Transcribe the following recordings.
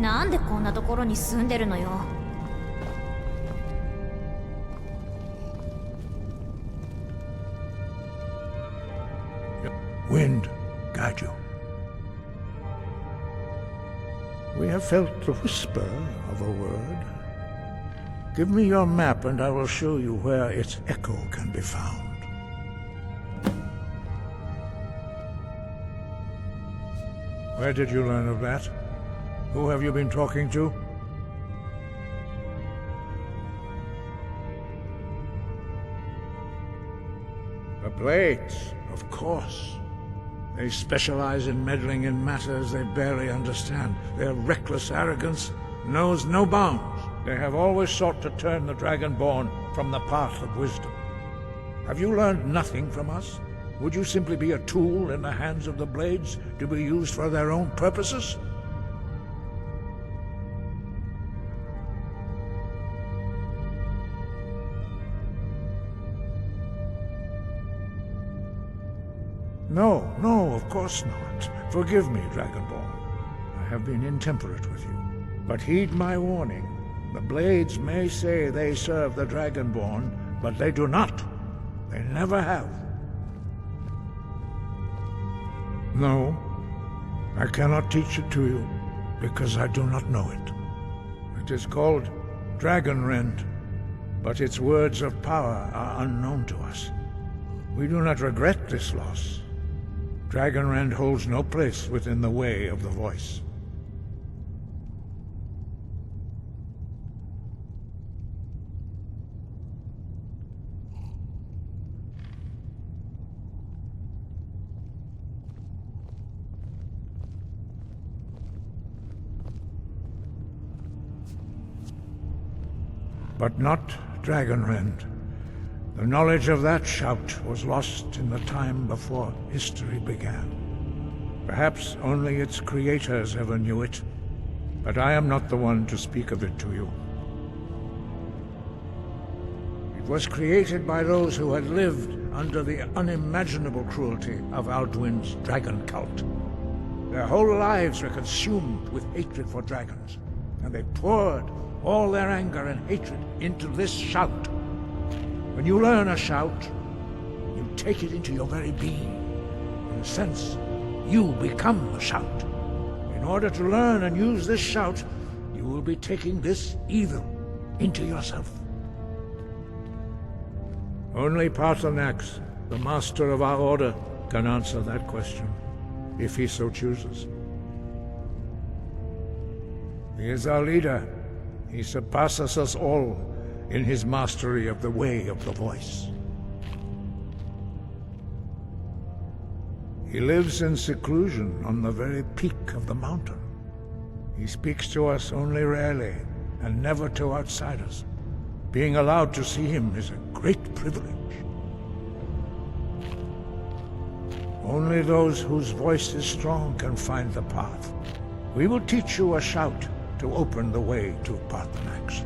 なんでこんなところに住んでるのよ。Wind guide you. We have felt the whisper of a word. Give me your map and I will show you where its echo can be found. Where did you learn of that? Who have you been talking to? The Blades, of course. They specialize in meddling in matters they barely understand. Their reckless arrogance knows no bounds. They have always sought to turn the Dragonborn from the path of wisdom. Have you learned nothing from us? Would you simply be a tool in the hands of the Blades to be used for their own purposes? No, of course not. Forgive me, Dragonborn. I have been intemperate with you. But heed my warning. The Blades may say they serve the Dragonborn, but they do not. They never have. No, I cannot teach it to you, because I do not know it. It is called Dragonrend, but its words of power are unknown to us. We do not regret this loss. Dragonrend holds no place within the way of the voice. But not Dragonrend. The knowledge of that shout was lost in the time before history began. Perhaps only its creators ever knew it, but I am not the one to speak of it to you. It was created by those who had lived under the unimaginable cruelty of Alduin's dragon cult. Their whole lives were consumed with hatred for dragons, and they poured all their anger and hatred into this shout. When you learn a shout, you take it into your very being. In a sense, you become the shout. In order to learn and use this shout, you will be taking this evil into yourself. Only Paarthurnax, the master of our order, can answer that question, if he so chooses. He is our leader. He surpasses us all in his mastery of the way of the voice. He lives in seclusion on the very peak of the mountain. He speaks to us only rarely, and never to outsiders. Being allowed to see him is a great privilege. Only those whose voice is strong can find the path. We will teach you a shout to open the way to Paarthurnax.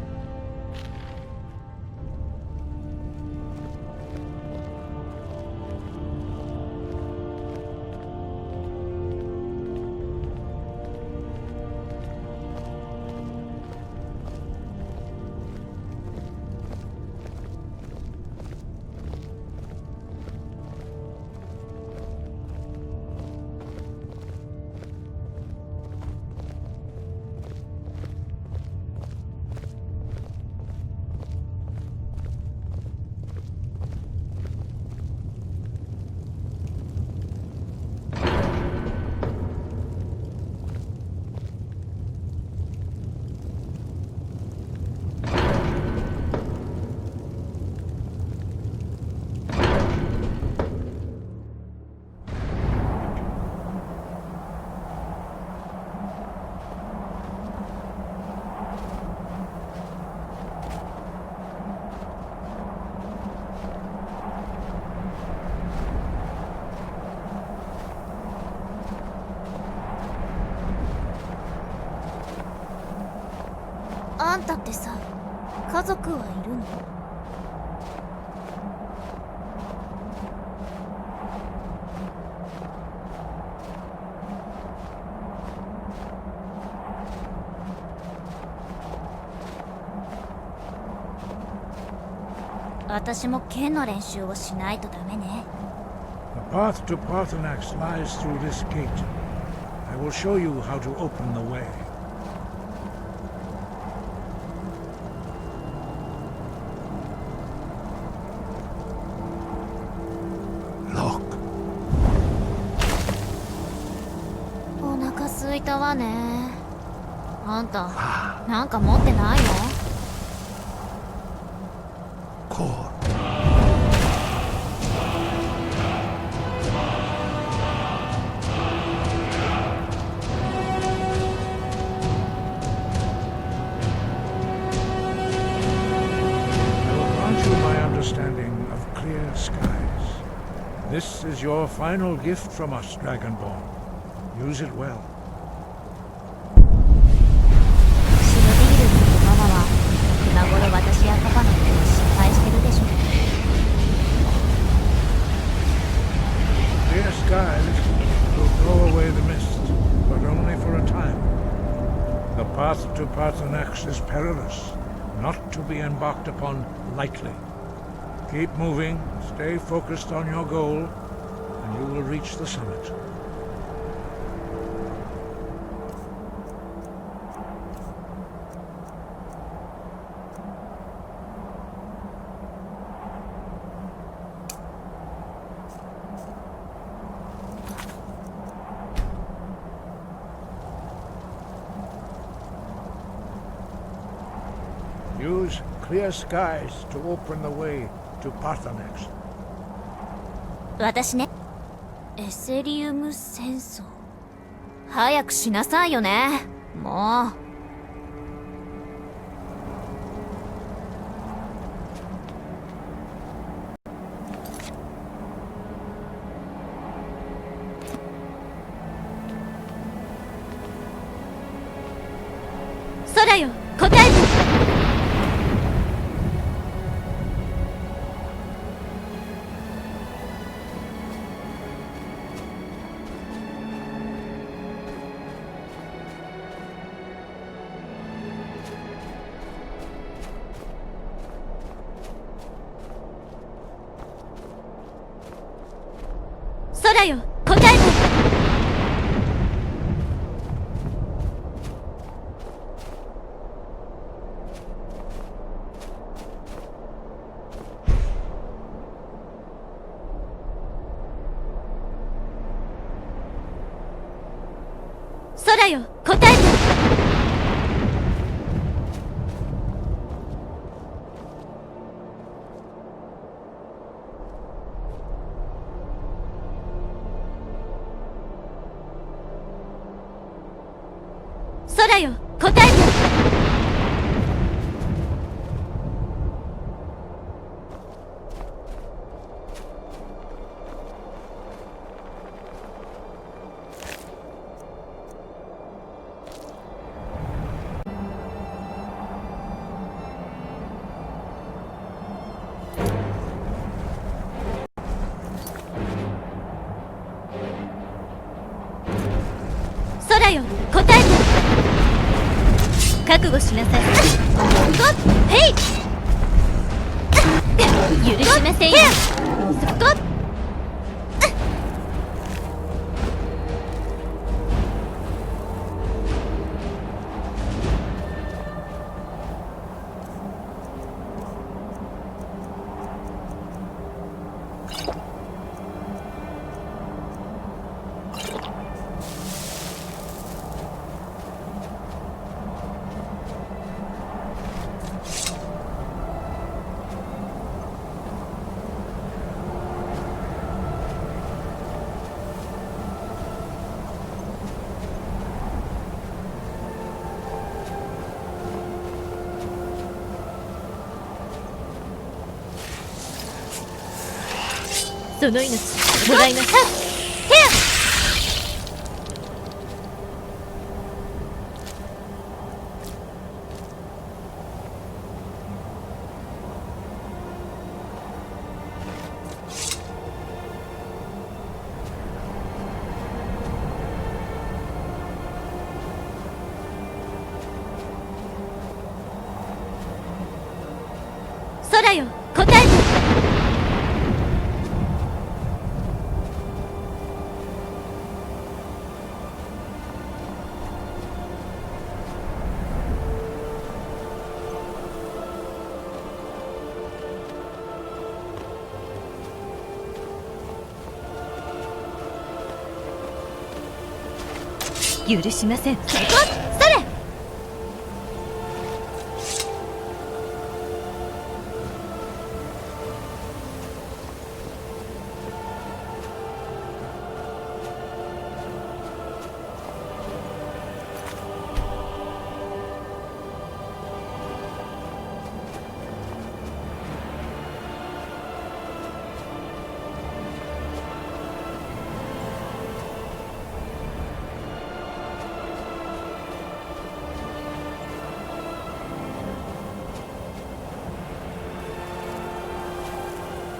あんたってさ、家族はいるの？私も剣の練習をしないとダメね。 The path to Paarthurnax lies through this gate. I will show you how to open the way. Look. お腹すいたわね。あんたなんか持ってないのCore. Understanding of clear skies. This is your final gift from us, Dragonborn. Use it well. 白ビールのママは今頃私やパパのことを心配してるでしょ。 Clear skies will blow away the mist, but only for a time. The path to Paarthurnax is perilous, not to be embarked upon lightly. Keep moving, stay focused on your goal, and you will reach the summit. Use clear skies to open the way to Paarthurnax. 私ね。エセリウム戦争。早くしなさいよね。もう。空よ、答えて。空よ、答えて。空よ、答えて。空よ、答えて。空よ、答えて。覚悟しなさい。へい。許しませんよ。そこ。その命もらいます。空よ、答えて。許しません。成功。それ。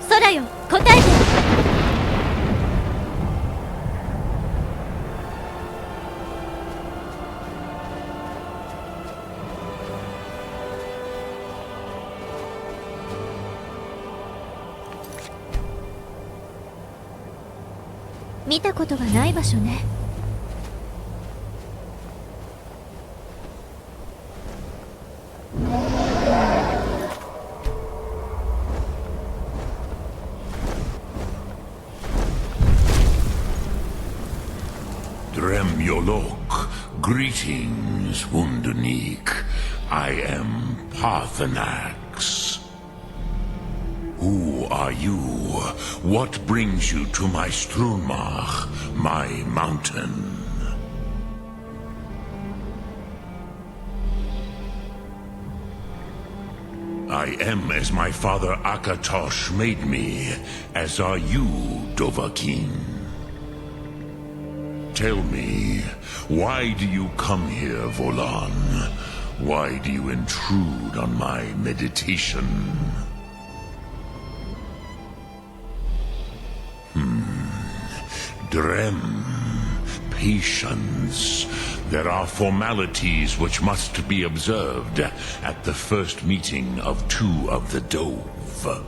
空よ、答えて。見たことがない場所ね。Greetings, Wunderneek. I am Paarthurnax. Who are you? What brings you to my Strunmach, my mountain? I am as my father Akatosh made me, as are you, Dovahkiin. Tell me, why do you come here, Volan? Why do you intrude on my meditation? Drem, patience. There are formalities which must be observed at the first meeting of two of the Dove.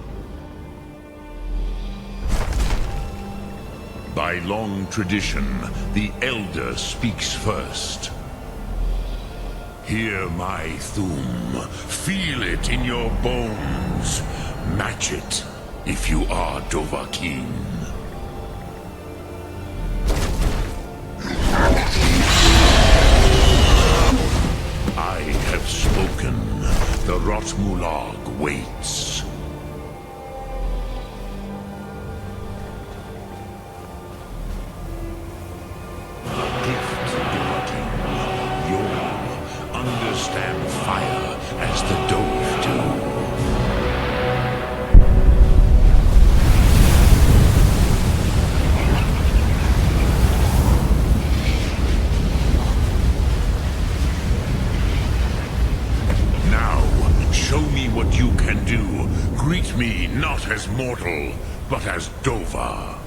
By long tradition, the Elder speaks first. Hear my Thum. Feel it in your bones. Match it, if you are Dovahkiin. I have spoken. The Rotmulag waits. Understand fire as the Dove do. Now, show me what you can do. Greet me not as mortal, but as Dova.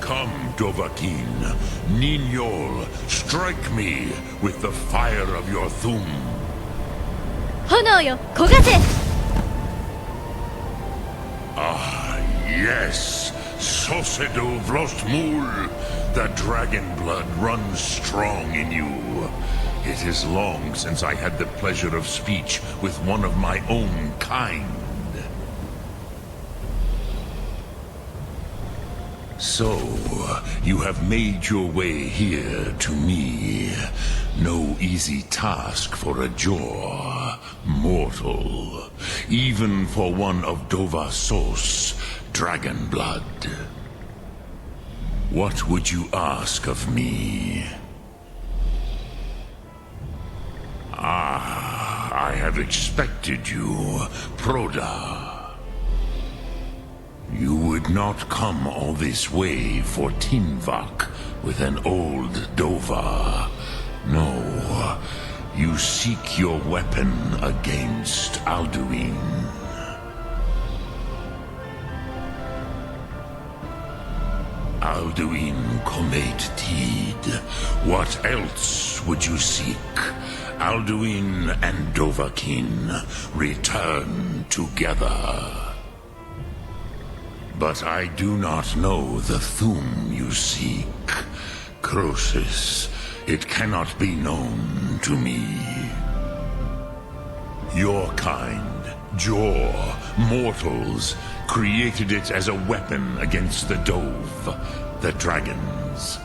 Come, Dovahkiin. Ninyol, strike me with the fire of your Thum. 炎よ、焦がせ。 Ah, yes. Sosedo Vrostmul. The dragon blood runs strong in you. It is long since I had the pleasure of speech with one of my own kind. So, you have made your way here to me. No easy task for a Jor, mortal. Even for one of Dova Sos, dragon blood. What would you ask of me? Ah, I have expected you, Proda. You would not come all this way for Tinvak with an old Dova. No, you seek your weapon against Alduin. Alduin Comet Tid. What else would you seek? Alduin and Dovahkiin return together. But I do not know the Thu'um you seek. Croesus, it cannot be known to me. Your kind, Jor, mortals, created it as a weapon against the Dove, the dragons.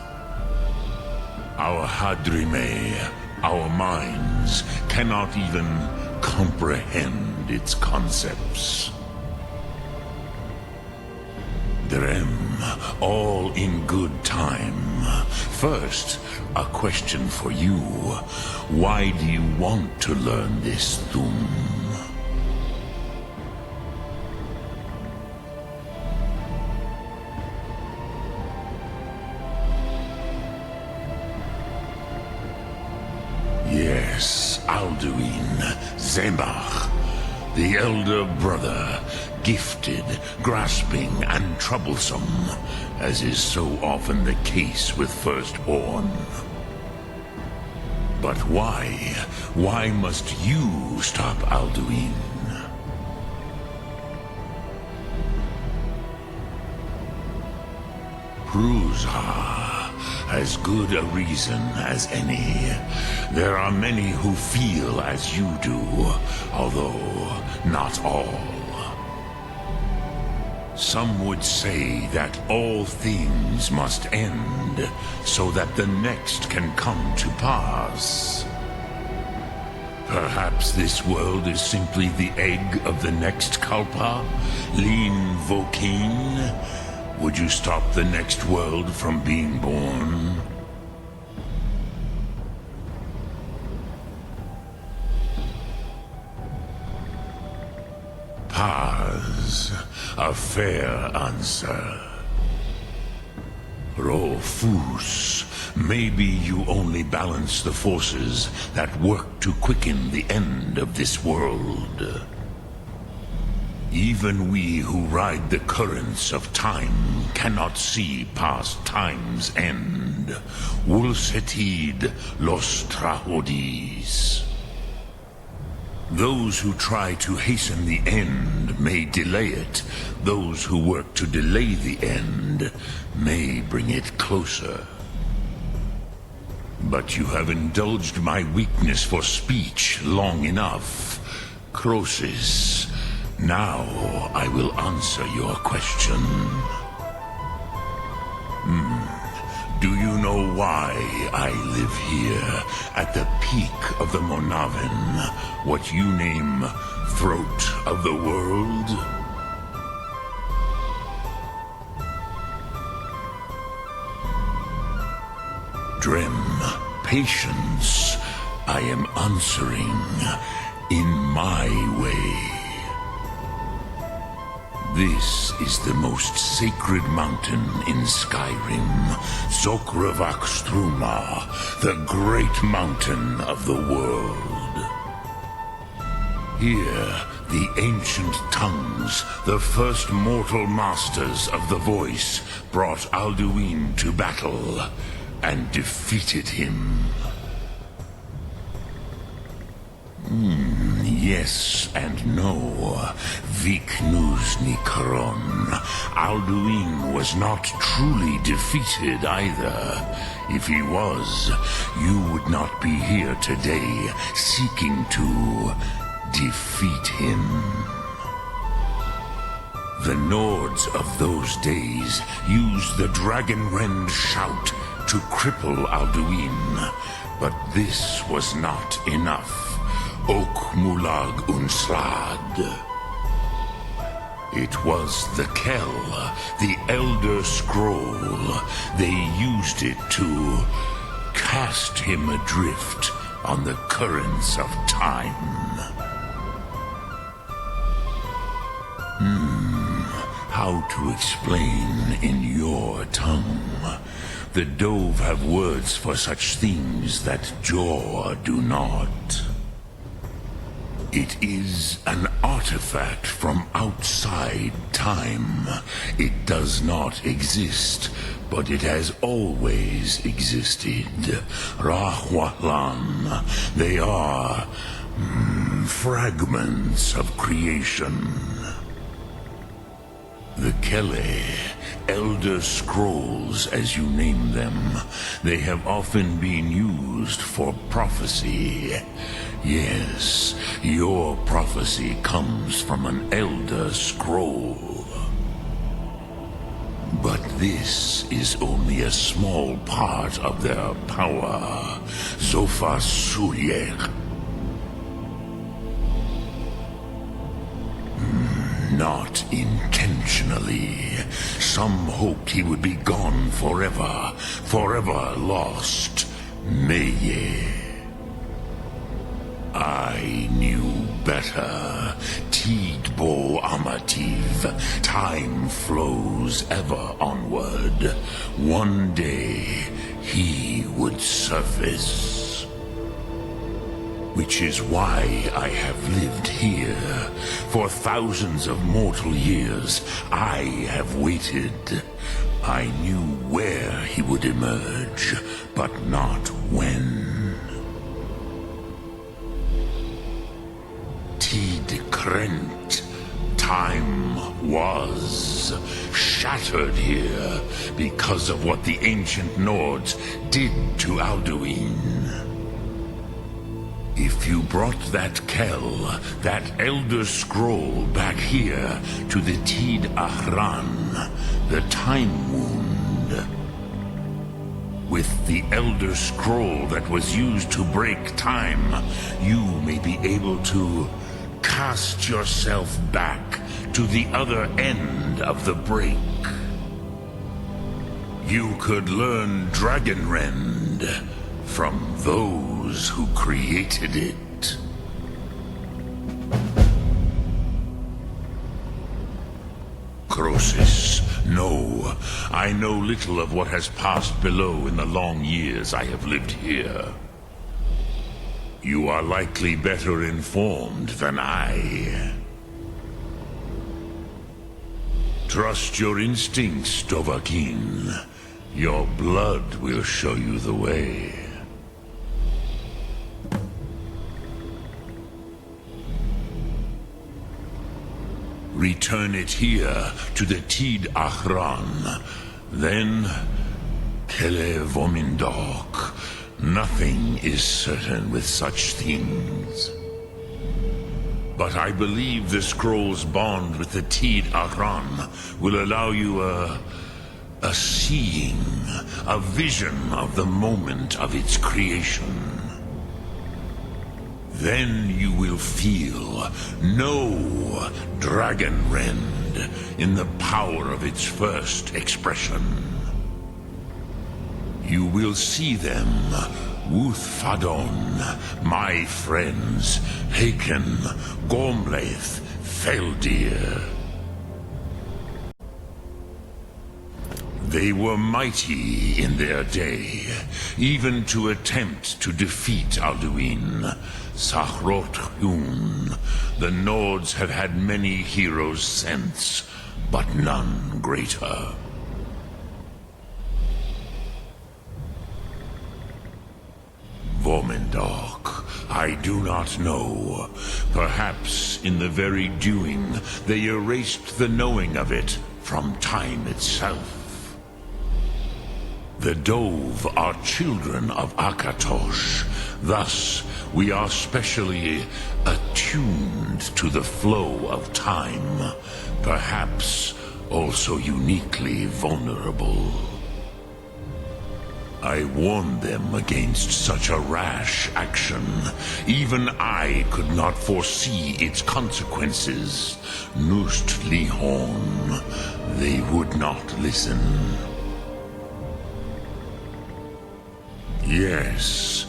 Our Hadrime, our minds, cannot even comprehend its concepts. Drem, all in good time. First, a question for you. Why do you want to learn this Thu'um? Yes, Alduin, Zebach, the elder brother, gifted, grasping, and troublesome, as is so often the case with Firstborn. But why? Why must you stop Alduin? Pruzha, as good a reason as any. There are many who feel as you do, although not all. Some would say that all things must end, so that the next can come to pass. Perhaps this world is simply the egg of the next Kalpa, Lin Vokin. Would you stop the next world from being born? Paz, a fair answer. Rofus, maybe you only balance the forces that work to quicken the end of this world. Even we who ride the currents of time cannot see past time's end. Wulsetid los Trahodis. Those who try to hasten the end may delay it. Those who work to delay the end may bring it closer. But you have indulged my weakness for speech long enough. Croesus, now I will answer your question. Do you know why I live here, at the peak of the Monaven, what you name Throat of the World? Drem, patience. I am answering in my way. This is the most sacred mountain in Skyrim, Zokravak Struma, the great mountain of the world. Here, the ancient tongues, the first mortal masters of the voice, brought Alduin to battle and defeated him. Yes and no. Viknusni Karon. Alduin was not truly defeated either. If he was, you would not be here today seeking to defeat him. The Nords of those days used the Dragonrend shout to cripple Alduin, but this was not enough. Ok Mulag Unslad. It was the Kell, the Elder Scroll. They used it to cast him adrift on the currents of time. How to explain in your tongue? The Dove have words for such things that Jor do not. It is an artifact from outside time. It does not exist, but it has always existed. Rahwalan. They are fragments of creation. The Kele, Elder Scrolls as you name them, they have often been used for prophecy. Yes, your prophecy comes from an Elder Scroll. But this is only a small part of their power. Zofa Suryek. Not intentionally. Some hoped he would be gone forever, forever lost. Meye. I knew better. Tidbo Amativ. Time flows ever onward. One day, he would surface. Which is why I have lived here. For thousands of mortal years, I have waited. I knew where he would emerge, but not when. Tid Krent. Time was shattered here because of what the ancient Nords did to Alduin. If you brought that Kel, that Elder Scroll back here to the Tid Ahran, the Time Wound, with the Elder Scroll that was used to break time, you may be able to cast yourself back to the other end of the break. You could learn Dragonrend from those who created it. Croesus, no. I know little of what has passed below in the long years I have lived here. You are likely better informed than I. Trust your instincts, Dovahkiin. Your blood will show you the way. Return it here to the Tid Ahran. Then, Kele Vomindok. Nothing is certain with such things. But I believe the scroll's bond with the Tid Ahran will allow you a seeing, a vision of the moment of its creation. Then you will feel, know Dragonrend in the power of its first expression. You will see them, Wuthfadon, my friends, Haken, Gormlaith, Feldir. They were mighty in their day, even to attempt to defeat Alduin. Sahrot Hun. The Nords have had many heroes since, but none greater. Vomindok, I do not know. Perhaps in the very doing, they erased the knowing of it from time itself. The Dove are children of Akatosh. Thus, we are specially attuned to the flow of time. Perhaps also uniquely vulnerable. I warned them against such a rash action. Even I could not foresee its consequences. Nust Lihon. They would not listen. Yes,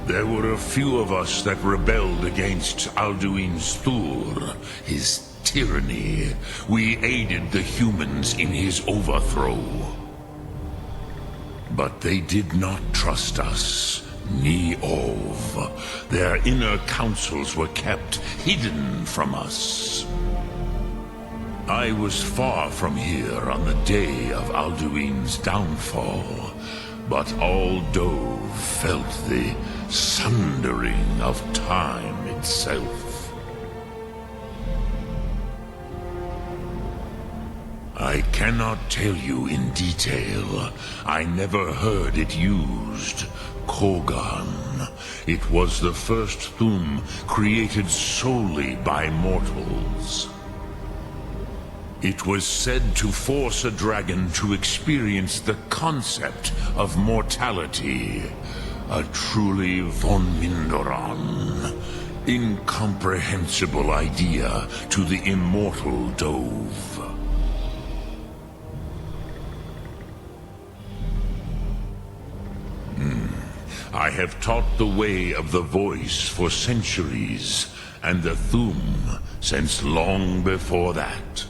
there were a few of us that rebelled against Alduin's Thur, his tyranny. We aided the humans in his overthrow. But they did not trust us. Ni-Ov. Their inner counsels were kept hidden from us. I was far from here on the day of Alduin's downfall, but all Dove felt the sundering of time itself. I cannot tell you in detail. I never heard it used. Kogan. It was the first Thum created solely by mortals. It was said to force a dragon to experience the concept of mortality. A truly von Mindoran. Incomprehensible idea to the immortal Dove. I have taught the way of the voice for centuries, and the Thum since long before that.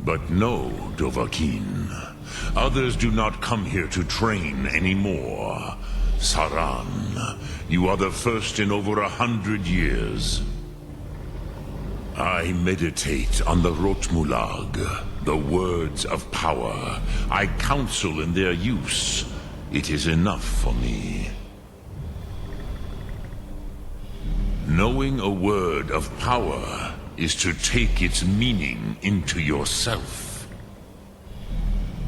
But no, Dovahkiin. Others do not come here to train anymore. Saran, you are the first in over 100 years. I meditate on the Rotmulag, the words of power. I counsel in their use. It is enough for me. Knowing a word of power is to take its meaning into yourself.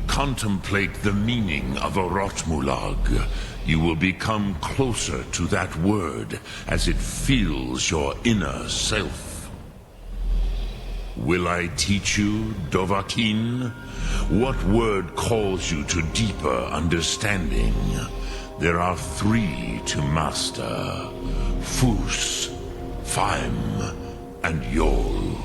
Contemplate the meaning of a Rotmulag. You will become closer to that word as it fills your inner self. Will I teach you, Dovahkiin? What word calls you to deeper understanding? There are 3 to master. Fus, Faim, and Yol.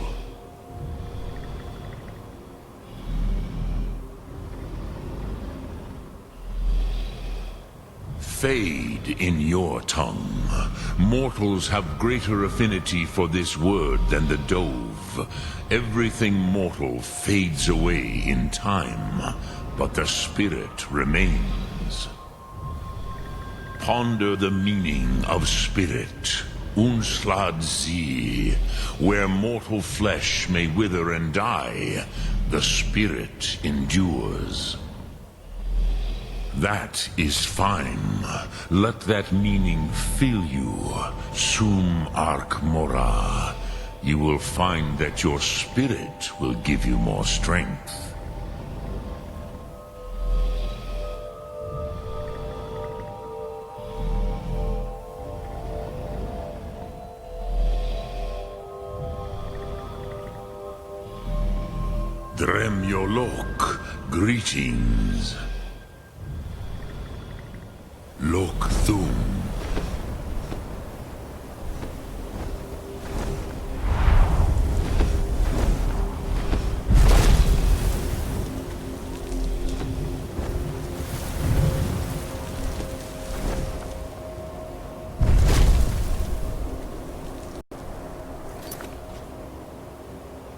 Fade in your tongue. Mortals have greater affinity for this word than the Dove. Everything mortal fades away in time, but the spirit remains. Ponder the meaning of spirit. Unslad Zi. Where mortal flesh may wither and die, the spirit endures. That is fine. Let that meaning fill you. Sum Ark Mora. You will find that your spirit will give you more strength. Dremyolok, greetings. Lok Thum.